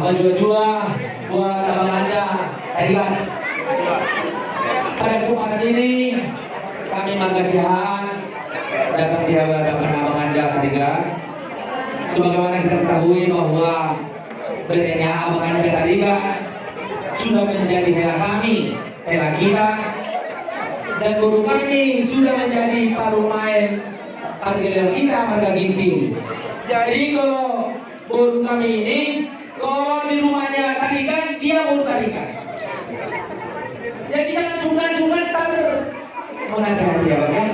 Baju-baju buat abang Anda. Tarikan. Pada kesempatan ini kami Marga Siahaan datang di hadapan abang Anda Tarikan. Sebagaimana kita ketahui bahwa berdirinya abang Anda Tarikan sudah menjadi hela kami, hela kita, dan guru kami sudah menjadi parumain harga kita Marga Ginting. Jadi kalau guru kami ini, kalau di rumahnya tarikan, dia guru tarikan. Jadi jangan sungkan-sungkan menasihati ya Bang ya.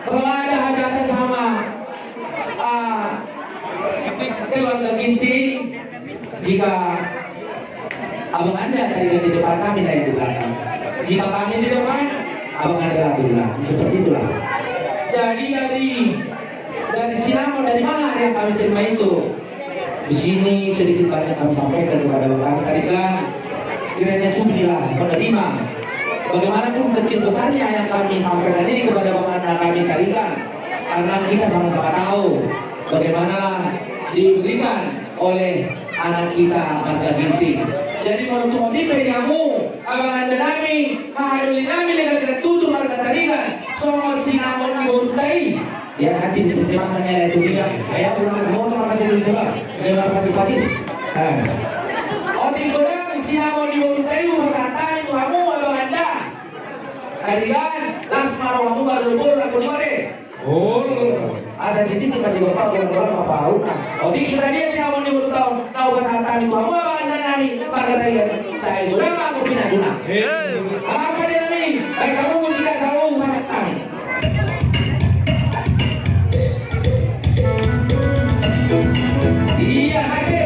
Kalau ada hajatan sama keluarga Ginting, jika abang Anda tarikan di depan kami dan di belakang. Jika kami di depan, abang Anda di belakang. Seperti itulah. Jadi dari sinamon dari mana yang kami terima itu? Di sini sedikit banyak kami sampaikan kepada bapak kami tarikan. Kiranya sudilah menerima. Bagaimanapun kecil besarnya yang kami sampaikan ini kepada bapak Anda kami tarikan. Karena kita sama-sama tahu bagaimana diberikan oleh anak kita Marga Ginting. Jadi menurut motif kamu, abang Anda nami, kahaduli nami dengan tidak tutur Marga tarikan. Soal sinamon dibortai. Ya nanti diterjemahkannya itu dia. Ayah pulang motor makasih dulu sebab. Terima kasih. Otik orang sinamon dibortai pasatan itu kamu abang Anda. Tarikan lasmar kamu baru lebur aku lima deh. Oh, asa siti masih bapak orang apa tahu. Otik sudah dia sinamon dibortai. Tahu pasatan itu kamu abang Anda nami. Marga tarikan. Saya itu nama aku pindah sunah. Apa dia nami? Baik kamu musik sawu masak kami. Iya, masih.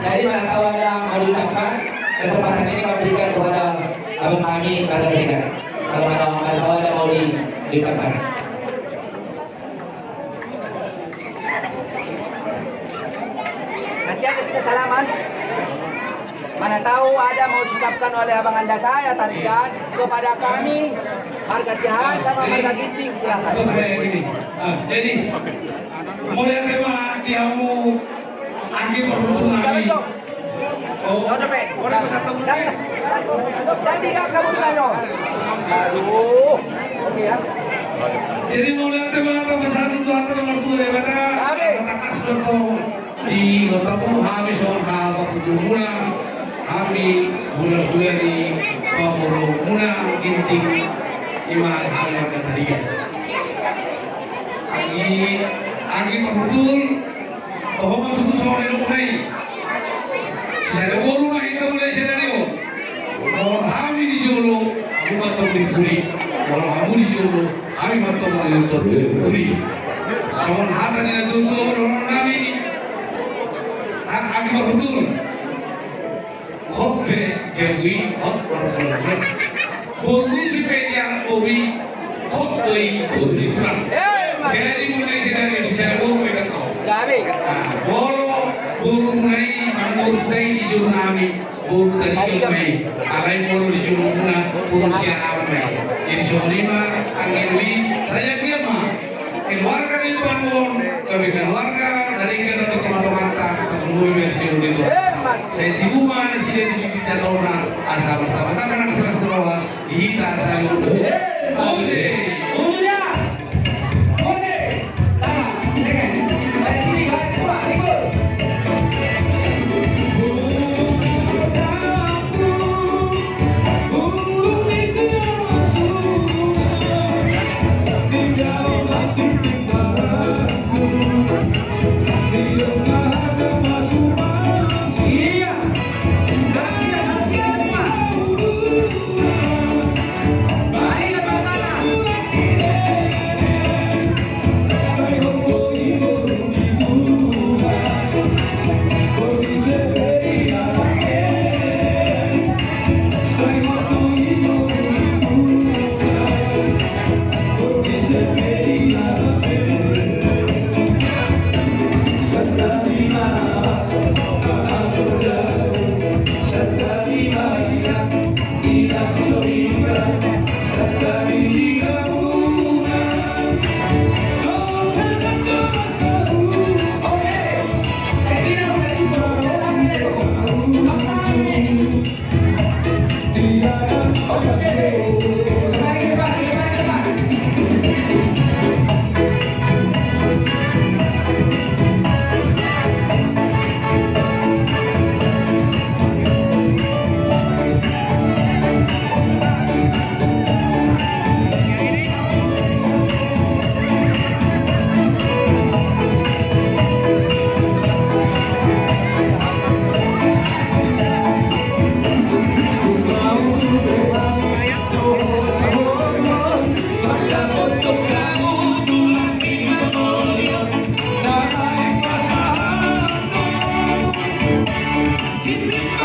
Dari mana tahu ada mau diucapkan kesempatan ini kami berikan kepada abang kami Marga tarikan. Kalau mana tahu ada mau diucapkan. Nanti akan kita salaman. Mana tahu ada mau diucapkan oleh abang Anda saya tarikan kepada kami Marga Siahaan sama Marga Ginting, silakan. Terus kayak gini. Jadi mulai tema kamu Anggi beruntung nami. Oh, orang bersatu ini. Jadi kamu tanya. Aduh. Oke ya. Jadi mulai tema apa bersatu tuh antara nomor 2 daripada atas contoh di kota pun habis orang hal waktu mula kami bulan-bulan di Pamoro mula Ginting lima hal yang ketiga. Anggi beruntung bahwa itu sore lu mulai. Saya baru lah itu mulai senario. Kalau kami di Jolo, aku matang di Puri. Kalau kamu di Jolo, kami matang di Puri. Soal hati ini tuh orang kami, kami beruntung. Hot be, jadi hot beruntung. Buru si pejalan kopi, hot doi buru pulang. Jadi mulai senario secara baru kita tahu. Jadi. Bolo buru mulai mengurtai di juru nami buru tadi kami alai bolo di juru puna buru siapa jadi soalnya angin saya mah keluarga di Bandung kami keluarga dari teman-teman tak ketemu di juru itu saya di rumah di sini di bisa orang asal pertama-tama kan selesai bawah kita sayur Baik, Kembali ke depan, kembali ke depan. Cinta